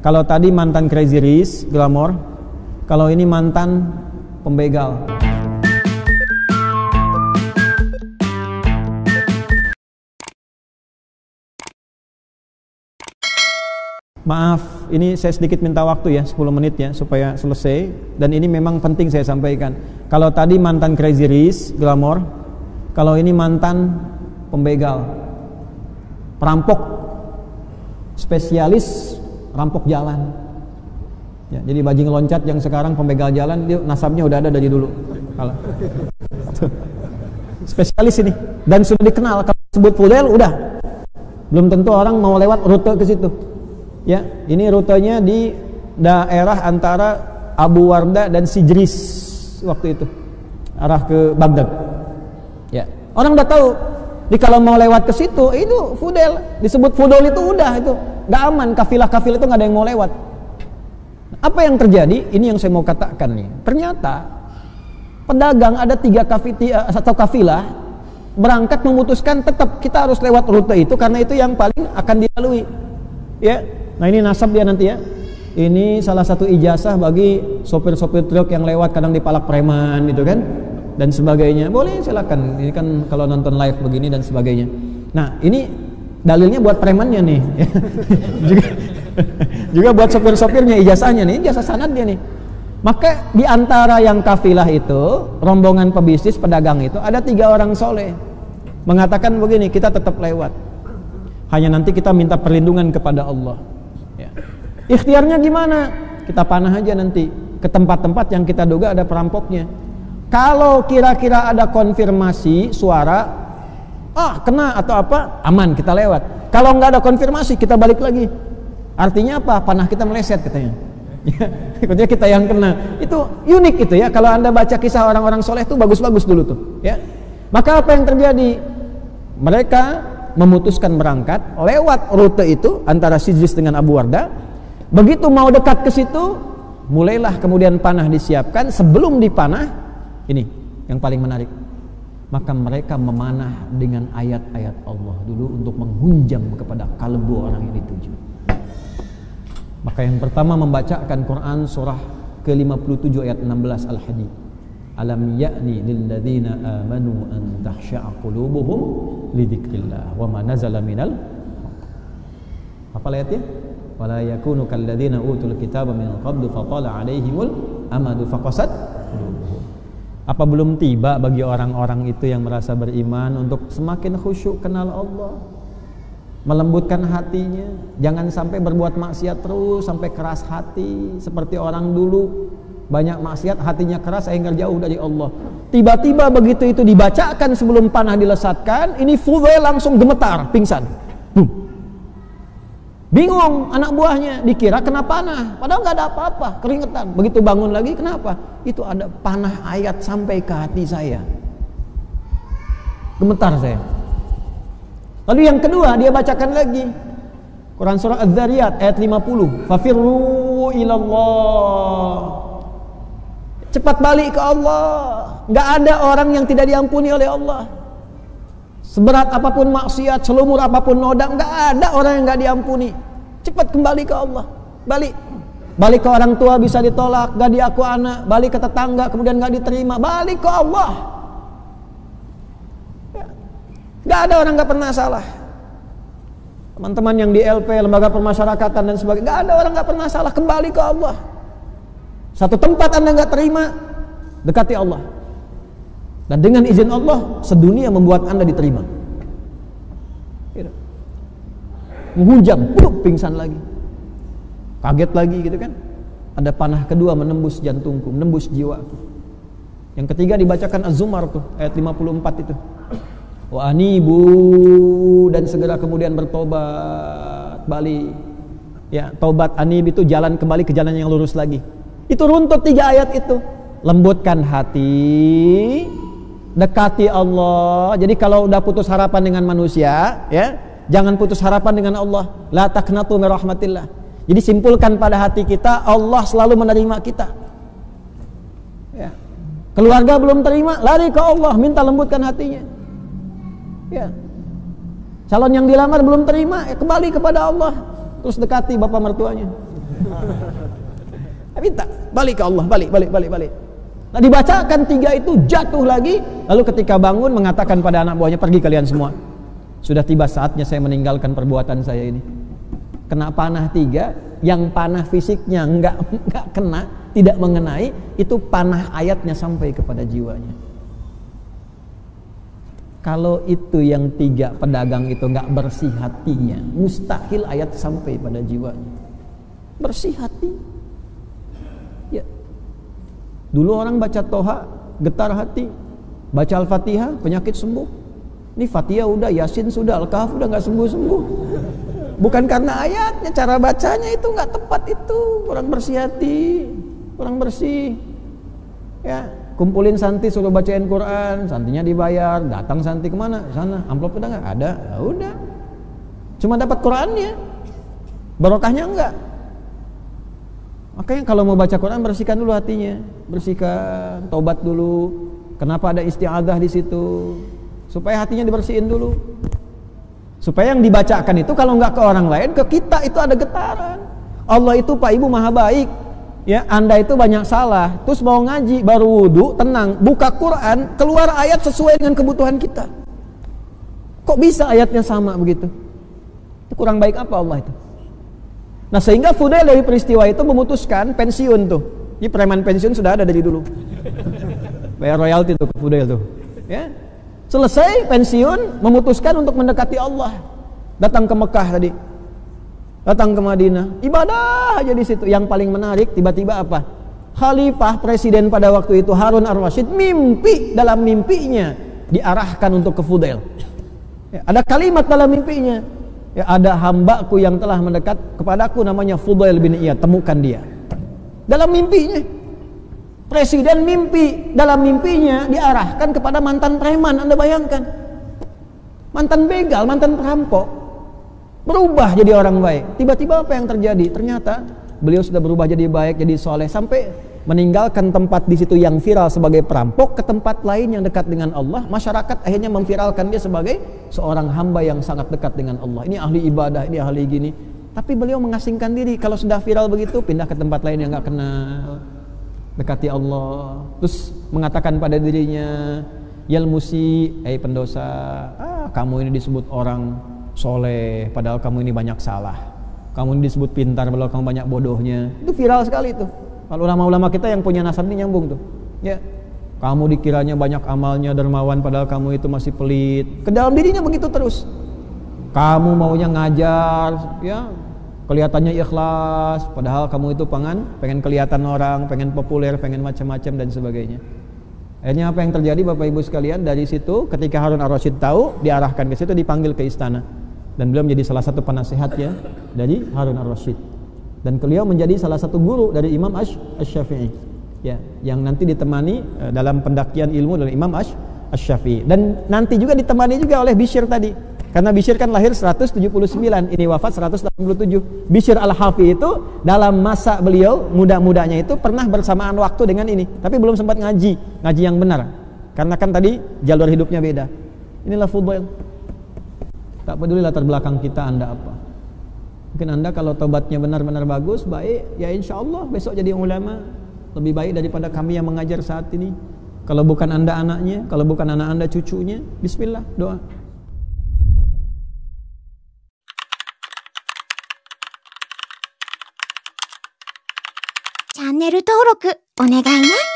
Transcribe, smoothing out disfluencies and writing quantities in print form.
Kalau tadi mantan Crazy Rich, glamor. Kalau ini mantan pembegal. Maaf, ini saya sedikit minta waktu ya, 10 menit ya, supaya selesai. Dan ini memang penting saya sampaikan. Kalau tadi mantan Crazy Rich, glamor. Kalau ini mantan pembegal, perampok, spesialis rampok jalan. Ya, jadi bajing loncat yang sekarang pembegal jalan, dia nasabnya udah ada dari dulu. Spesialis ini, dan sudah dikenal. Kalau sebut Fudel, udah. Belum tentu orang mau lewat rute ke situ. Ya, ini rutenya di daerah antara Abu Warda dan Sijris waktu itu, arah ke Baghdad. Ya, orang udah tahu. Jadi kalau mau lewat ke situ, itu Fudel, disebut Fudel itu udah itu nggak aman, kafilah-kafilah itu nggak ada yang mau lewat. Apa yang terjadi? Ini yang saya mau katakan nih. Ternyata pedagang ada 3 kafilah berangkat memutuskan tetap kita harus lewat rute itu karena itu yang paling akan dilalui. Ya, nah ini nasab dia nanti ya. Ini salah satu ijazah bagi sopir-sopir truk yang lewat kadang dipalak preman gitu kan. Dan sebagainya, boleh silakan. Ini kan kalau nonton live begini dan sebagainya. Nah ini dalilnya buat premannya nih. juga buat sopir-sopirnya, ijazahnya nih, ijazah sanad dia nih. Maka di antara yang kafilah itu, rombongan pebisnis pedagang itu ada 3 orang soleh mengatakan begini, kita tetap lewat. Hanya nanti kita minta perlindungan kepada Allah. Ya. Ikhtiarnya gimana? Kita panah aja nanti ke tempat-tempat yang kita duga ada perampoknya. Kalau kira-kira ada konfirmasi suara, kena atau apa, aman kita lewat. Kalau nggak ada konfirmasi, kita balik lagi. Artinya apa? Panah kita meleset katanya. Ikutnya kita yang kena. Itu unik itu ya. Kalau Anda baca kisah orang-orang soleh itu bagus-bagus dulu tuh. Ya. Maka apa yang terjadi? Mereka memutuskan berangkat lewat rute itu antara Sijris dengan Abu Warda. Begitu mau dekat ke situ, mulailah kemudian panah disiapkan. Sebelum dipanah, ini yang paling menarik, maka mereka memanah dengan ayat-ayat Allah dulu untuk menghunjam kepada kalbu orang yang dituju. Maka yang pertama membacakan Quran surah ke-57 ayat 16 Al-Hadid. Alam ya'ni lilladzina amanu an tahsya'a qulubuhum lidzikrillah wa ma nazala minal. Apa ayatnya? Wala yakunu kalladzina utul kitaba min qablu fatala 'alaihimul amadu faqasat qulubuhum. Apa belum tiba bagi orang-orang itu yang merasa beriman untuk semakin khusyuk kenal Allah, melembutkan hatinya, jangan sampai berbuat maksiat terus sampai keras hati seperti orang dulu, banyak maksiat hatinya keras sehingga jauh dari Allah. Tiba-tiba begitu itu dibacakan sebelum panah dilesatkan, ini Fudel langsung gemetar, pingsan. Bingung anak buahnya, dikira kena panah, padahal nggak ada apa-apa, keringetan. Begitu bangun lagi, kenapa? Itu ada panah ayat sampai ke hati saya. Gemetar saya. Lalu yang kedua dia bacakan lagi Quran surah Az-Zariyat ayat 50. Fafirru ilallah. Cepat balik ke Allah. Nggak ada orang yang tidak diampuni oleh Allah. Seberat apapun maksiat, selumur apapun noda, nggak ada orang yang nggak diampuni. Cepat kembali ke Allah. Balik ke orang tua bisa ditolak, nggak diaku anak. Balik ke tetangga kemudian nggak diterima. Balik ke Allah. Nggak ada orang nggak pernah salah. Teman-teman yang di LP, lembaga permasyarakatan dan sebagainya, nggak ada orang nggak pernah salah. Kembali ke Allah. Satu tempat Anda nggak terima, dekati Allah. Dan dengan izin Allah, sedunia membuat Anda diterima. Menghujam, pingsan lagi. Kaget lagi gitu kan. Ada panah kedua menembus jantungku, menembus jiwaku. Yang ketiga dibacakan Az-Zumar tuh, ayat 54 itu. Wa anibu, dan segera kemudian bertobat, balik. Ya, tobat anib itu jalan kembali ke jalan yang lurus lagi. Itu runtut 3 ayat itu. Lembutkan hati, dekati Allah. Jadi kalau udah putus harapan dengan manusia, ya, jangan putus harapan dengan Allah. La taqnatu min rahmatillah. Jadi simpulkan pada hati kita, Allah selalu menerima kita. Ya. Keluarga belum terima, lari ke Allah, minta lembutkan hatinya. Ya. Calon yang dilamar belum terima, kembali kepada Allah. Terus dekati bapak mertuanya. Tapi tak, balik ke Allah, balik. Nah, dibacakan 3 itu, jatuh lagi, lalu ketika bangun mengatakan pada anak buahnya, pergi kalian semua. Sudah tiba saatnya saya meninggalkan perbuatan saya ini. Kena panah 3, yang panah fisiknya enggak kena, tidak mengenai, itu panah ayatnya sampai kepada jiwanya. Kalau itu yang 3 pedagang itu enggak bersih hatinya, mustahil ayat sampai pada jiwanya. Bersih hati. Ya. Dulu orang baca Toha, getar hati. Baca Al-Fatihah, penyakit sembuh. Ini Fatihah udah, Yasin sudah, Al-Kahf udah nggak sembuh-sembuh. Bukan karena ayatnya, cara bacanya itu nggak tepat itu. Orang bersih hati, orang bersih. Ya, kumpulin santi suruh bacain Quran, santinya dibayar, datang santi kemana? Sana, amplop udah nggak ada, ya udah. Cuma dapat Qurannya, barokahnya enggak. Makanya kalau mau baca Quran bersihkan dulu hatinya, bersihkan, tobat dulu. Kenapa ada isti'adzah di situ? Supaya hatinya dibersihin dulu. Supaya yang dibacakan itu kalau nggak ke orang lain, ke kita itu ada getaran. Allah itu Pak Ibu maha baik. Ya, Anda itu banyak salah. Terus mau ngaji, baru wudu, tenang, buka Quran, keluar ayat sesuai dengan kebutuhan kita. Kok bisa ayatnya sama begitu? Itu kurang baik apa Allah itu? Nah, sehingga Fudail dari peristiwa itu memutuskan pensiun tuh. Ini preman pensiun sudah ada dari dulu. Bayar royalti tuh ke Fudail tuh. Ya. Selesai pensiun, memutuskan untuk mendekati Allah. Datang ke Mekah tadi. Datang ke Madinah, ibadah aja di situ. Yang paling menarik tiba-tiba apa? Khalifah presiden pada waktu itu Harun ar-Rasyid mimpi, dalam mimpinya diarahkan untuk ke Fudail. Ya, ada kalimat dalam mimpinya. Ya, ada hambaku yang telah mendekat kepadaku namanya Fudail bin Iyad, temukan dia. Dalam mimpinya. Presiden mimpi, dalam mimpinya diarahkan kepada mantan preman, Anda bayangkan. Mantan begal, mantan perampok. Berubah jadi orang baik. Tiba-tiba apa yang terjadi? Ternyata beliau sudah berubah jadi baik, jadi soleh, sampai meninggalkan tempat di situ yang viral sebagai perampok ke tempat lain yang dekat dengan Allah. Masyarakat akhirnya memviralkan dia sebagai seorang hamba yang sangat dekat dengan Allah. Ini ahli ibadah, ini ahli gini. Tapi beliau mengasingkan diri. Kalau sudah viral begitu, pindah ke tempat lain yang nggak kenal, dekati Allah. Terus mengatakan pada dirinya, Yalmusi, pendosa, kamu ini disebut orang soleh, padahal kamu ini banyak salah. Kamu ini disebut pintar, padahal kamu banyak bodohnya. Itu viral sekali itu. Kalau ulama-ulama kita yang punya nasab ini nyambung tuh. Ya, kamu dikiranya banyak amalnya, dermawan, padahal kamu itu masih pelit. Ke dalam dirinya begitu terus. Kamu maunya ngajar, ya, kelihatannya ikhlas, padahal kamu itu pengen kelihatan orang, pengen populer, pengen macam-macam dan sebagainya. Akhirnya apa yang terjadi Bapak Ibu sekalian? Dari situ ketika Harun ar-Rasyid tahu, diarahkan ke situ, dipanggil ke istana. Dan beliau menjadi salah satu penasehatnya dari Harun ar-Rasyid. Dan beliau menjadi salah satu guru dari Imam Asy-Syafi'i. Ya, yang nanti ditemani dalam pendakian ilmu dari Imam Asy-Syafi'i. Dan nanti juga ditemani juga oleh Bishr tadi. Karena Bishr kan lahir 179, ini wafat 187. Bishr al-Hafi itu dalam masa beliau muda-mudanya itu pernah bersamaan waktu dengan ini, tapi belum sempat ngaji yang benar. Karena kan tadi jalur hidupnya beda. Inilah Fudail. Tak peduli latar belakang kita Anda apa. Mungkin Anda kalau tobatnya benar-benar bagus, baik, ya insya Allah besok jadi ulama. Lebih baik daripada kami yang mengajar saat ini. Kalau bukan Anda anaknya, kalau bukan anak Anda cucunya, bismillah, doa. チャンネル登録お願いね。